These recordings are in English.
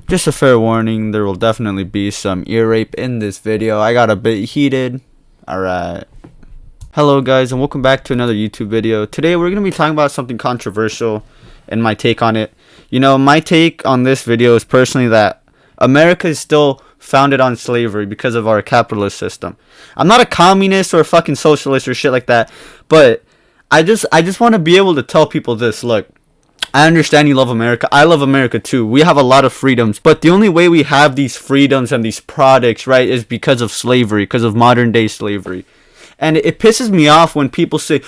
Just a fair warning, there will definitely be some ear rape in this video. I got a bit heated. Alright. Hello guys, and welcome back to another YouTube video. Today we're going to be talking about something controversial and my take on it. You know, my take on this video is personally that America is still founded on slavery because of our capitalist system. I'm not a communist or a fucking socialist or shit like that, but I just want to be able to tell people this. Look, I understand you love America. I love America too. We have a lot of freedoms, but the only way we have these freedoms and these products, right, is because of slavery, because of modern day slavery. And it pisses me off when people say,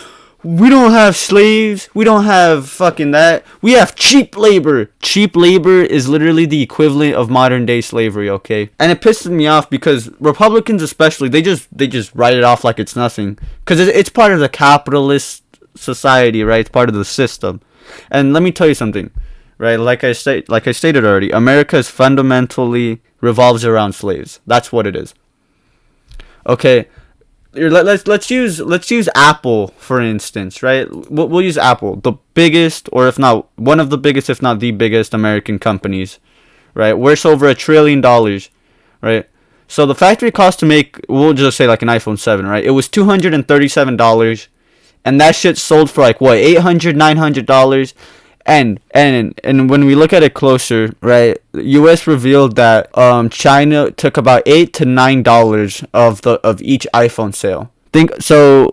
we don't have slaves, we don't have fucking that, we have cheap labor. Cheap labor is literally the equivalent of modern day slavery, okay? And it pisses me off because Republicans especially, they just write it off like it's nothing. Because it's part of the capitalist society, right? It's part of the system. And let me tell you something, right? Like I stated already, America is fundamentally revolves around slaves. That's what it is. Okay, let's use Apple for instance, right? We'll use Apple, the biggest, or if not one of the biggest, if not the biggest American companies, right? Worth over $1 trillion, right? So the factory cost to make, we'll just say like an iPhone 7, right? It was $237. And that shit sold for like what, $800, $900, and when we look at it closer, right, U.S. revealed that China took about $8 to $9 of each iPhone sale.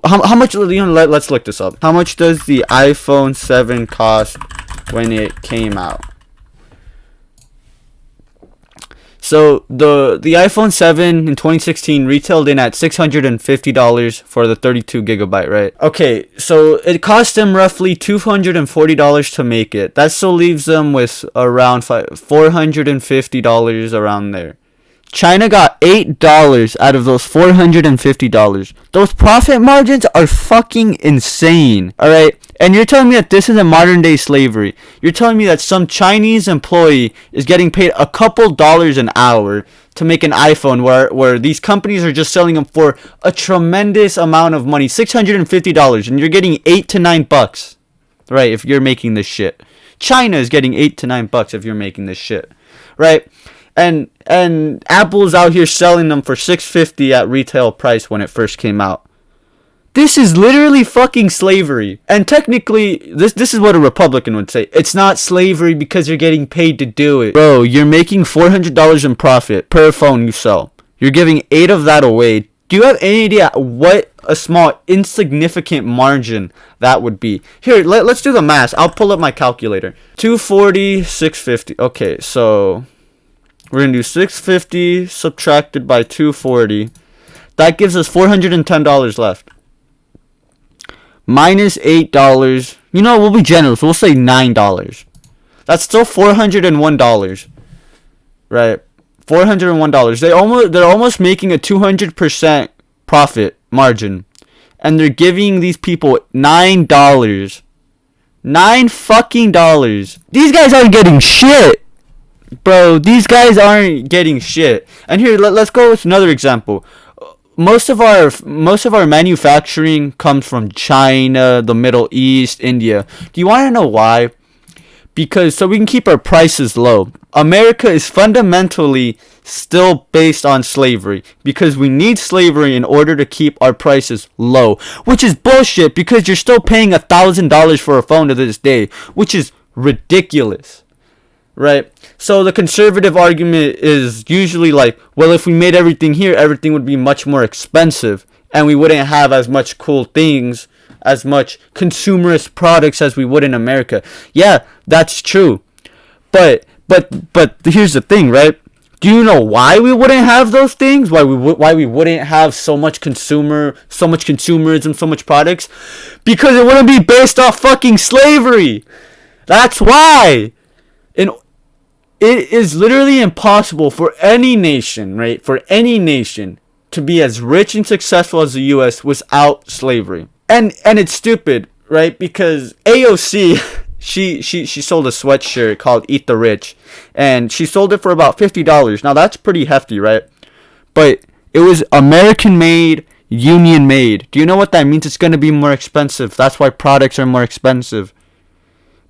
How much? Let's look this up. How much does the iPhone 7 cost when it came out? So the iPhone 7 in 2016 retailed in at $650 for the 32 gigabyte, right? Okay, so it cost them roughly $240 to make it. That still leaves them with around $450 around there. China got $8 out of those $450. Those profit margins are fucking insane, alright? And you're telling me that this isn't modern day slavery. You're telling me that some Chinese employee is getting paid a couple dollars an hour to make an iPhone where these companies are just selling them for a tremendous amount of money, $650, and you're getting $8 to $9, right, if you're making this shit. China is getting $8 to $9 if you're making this shit, right? And Apple's out here selling them for $650 at retail price when it first came out. This is literally fucking slavery. And technically, this is what a Republican would say. It's not slavery because you're getting paid to do it. Bro, you're making $400 in profit per phone you sell. You're giving 8 of that away. Do you have any idea what a small, insignificant margin that would be? Here, let's do the math. I'll pull up my calculator. 240, 650. Okay, so we're going to do 650 subtracted by 240. That gives us $410 left. Minus $8. You know, we'll be generous. We'll say $9. That's still $401. Right? $401. They're almost making a 200% profit margin. And they're giving these people $9. $9 fucking dollars. These guys aren't getting shit. Bro, these guys aren't getting shit. And here, let's go with another example. Most of our manufacturing comes from China, the Middle East, India. Do you want to know why? Because so we can keep our prices low. America is fundamentally still based on slavery because we need slavery in order to keep our prices low, which is bullshit because you're still paying $1,000 for a phone to this day, which is ridiculous. Right? So the conservative argument is usually like, well, if we made everything here, everything would be much more expensive and we wouldn't have as much cool things, as much consumerist products as we would in America. Yeah, that's true. But here's the thing, right? Do you know why we wouldn't have those things? Why we wouldn't have so much consumerism, so much products? Because it wouldn't be based off fucking slavery. That's why. It is literally impossible for any nation, right? For any nation to be as rich and successful as the U.S. without slavery. And it's stupid, right? Because AOC, she sold a sweatshirt called Eat the Rich. And she sold it for about $50. Now that's pretty hefty, right? But it was American made, union made. Do you know what that means? It's going to be more expensive. That's why products are more expensive.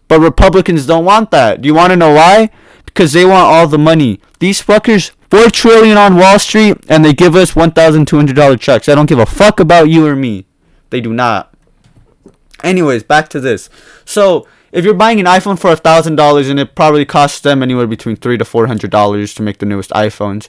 But Republicans don't want that. Do you want to know why? because they want all the money. These fuckers, 4 trillion on Wall Street, and they give us $1,200 checks. I don't give a fuck about you or me. They do not. Anyways, back to this. So, if you're buying an iPhone for $1,000 and it probably costs them anywhere between $300 to $400 to make the newest iPhones,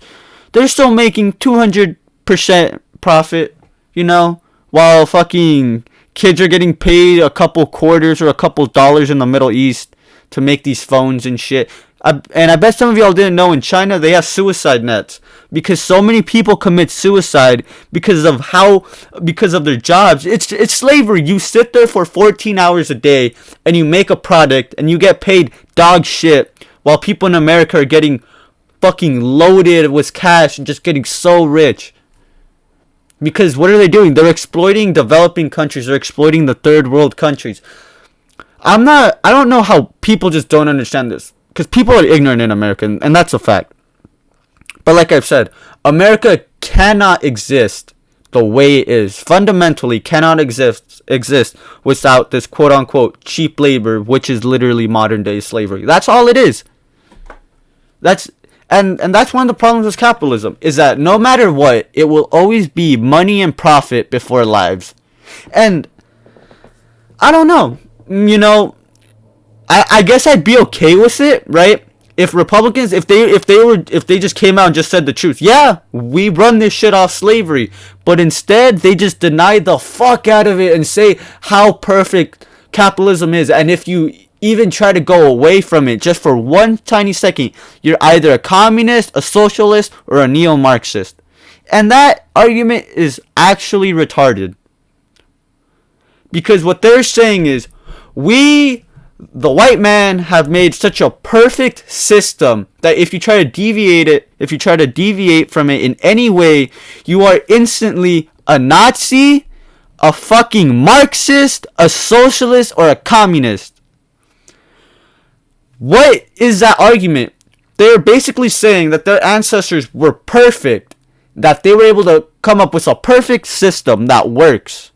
they're still making 200% profit, you know, while fucking kids are getting paid a couple quarters or a couple dollars in the Middle East to make these phones and shit. And I bet some of y'all didn't know, in China they have suicide nets because so many people commit suicide because of their jobs. It's slavery. You sit there for 14 hours a day and you make a product and you get paid dog shit, while people in America are getting fucking loaded with cash and just getting so rich. Because what are they doing? They're exploiting developing countries. They're exploiting the third world countries. I don't know how people just don't understand this. Because people are ignorant in America, and that's a fact. But like I've said, America cannot exist the way it is. Fundamentally cannot exist without this quote-unquote cheap labor, which is literally modern-day slavery. That's all it is. And that's one of the problems with capitalism, is that no matter what, it will always be money and profit before lives. And I don't know, you know, I guess I'd be okay with it, right? If Republicans, if they just came out and just said the truth, yeah, we run this shit off slavery, but instead they just deny the fuck out of it and say how perfect capitalism is, and if you even try to go away from it just for one tiny second, you're either a communist, a socialist, or a neo-Marxist. And that argument is actually retarded. Because what they're saying is, we, the white man, have made such a perfect system that if you try to deviate from it in any way, you are instantly a Nazi, a fucking Marxist, a socialist, or a communist. What is that argument? They're basically saying that their ancestors were perfect, that they were able to come up with a perfect system that works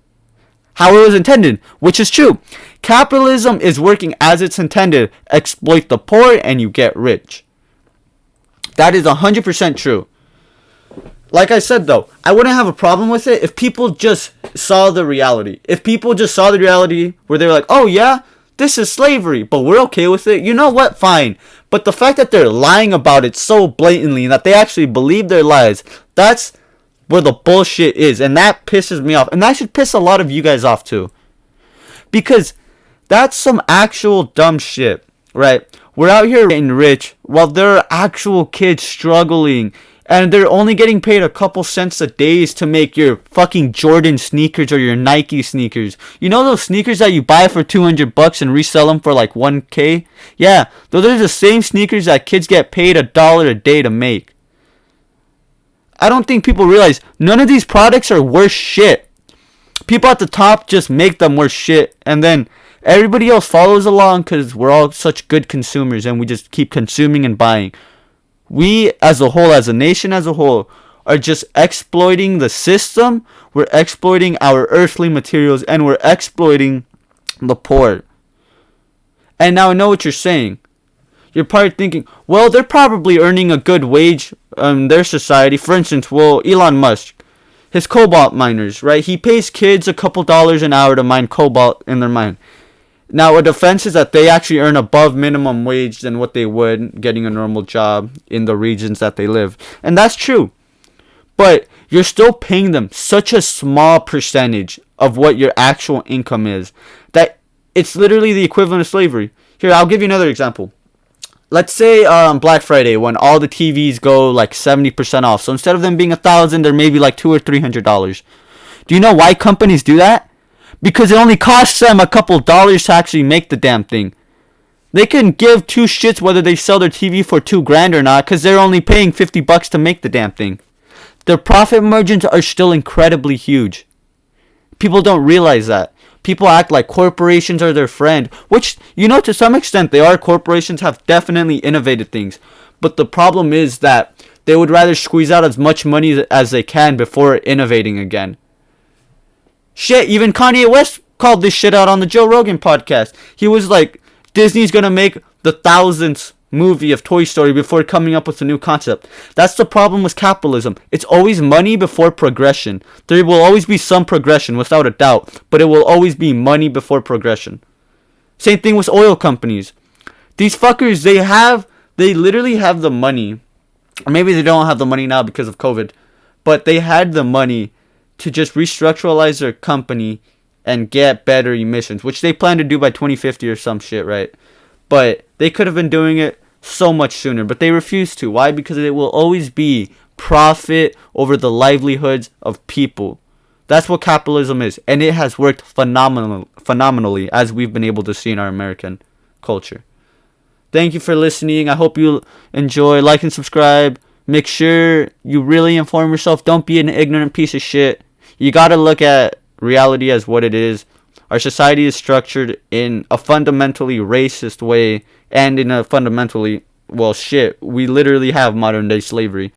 how it was intended, which is true. Capitalism is working as it's intended. Exploit the poor and you get rich. That is 100% true. Like I said though, I wouldn't have a problem with it if people just saw the reality. If people just saw the reality where they were like, oh yeah, this is slavery, but we're okay with it. You know what? Fine. But the fact that they're lying about it so blatantly and that they actually believe their lies, that's where the bullshit is. And that pisses me off. And that should piss a lot of you guys off too. Because that's some actual dumb shit, right? We're out here getting rich while there are actual kids struggling. And they're only getting paid a couple cents a day to make your fucking Jordan sneakers or your Nike sneakers. You know those sneakers that you buy for $200 and resell them for like $1,000? Yeah, those are the same sneakers that kids get paid $1 a day to make. I don't think people realize none of these products are worth shit. People at the top just make them worth shit, and then everybody else follows along because we're all such good consumers and we just keep consuming and buying. We as a whole, as a nation as a whole, are just exploiting the system. We're exploiting our earthly materials and we're exploiting the poor. And now I know what you're saying. You're probably thinking, well, they're probably earning a good wage in their society. For instance, well, Elon Musk, his cobalt miners, right? He pays kids a couple dollars an hour to mine cobalt in their mine. Now, a defense is that they actually earn above minimum wage than what they would getting a normal job in the regions that they live. And that's true. But you're still paying them such a small percentage of what your actual income is that it's literally the equivalent of slavery. Here, I'll give you another example. Let's say Black Friday, when all the TVs go like 70% off. So instead of them being $1,000, they're maybe like $200 or $300. Do you know why companies do that? Because it only costs them a couple dollars to actually make the damn thing. They can give two shits whether they sell their TV for $2,000 or not, because they're only paying $50 to make the damn thing. Their profit margins are still incredibly huge. People don't realize that. People act like corporations are their friend, which, you know, to some extent they are. Corporations have definitely innovated things. But the problem is that they would rather squeeze out as much money as they can before innovating again. Shit, even Kanye West called this shit out on the Joe Rogan podcast. He was like, Disney's gonna make the thousandth movie of Toy Story before coming up with a new concept. That's the problem with capitalism. It's always money before progression. There will always be some progression, without a doubt, but it will always be money before progression. Same thing with oil companies. These fuckers, they literally have the money. Or maybe they don't have the money now because of COVID, but they had the money to just restructuralize their company and get better emissions, which they plan to do by 2050 or some shit, right? But they could have been doing it so much sooner, but they refuse to. Why? Because it will always be profit over the livelihoods of people. That's what capitalism is, and it has worked phenomenally, as we've been able to see in our American culture. Thank you for listening. I hope you enjoy. Like and subscribe. Make sure you really inform yourself. Don't be an ignorant piece of shit. You gotta look at reality as what it is. Our society is structured in a fundamentally racist way, and in a fundamentally, well, shit, we literally have modern day slavery.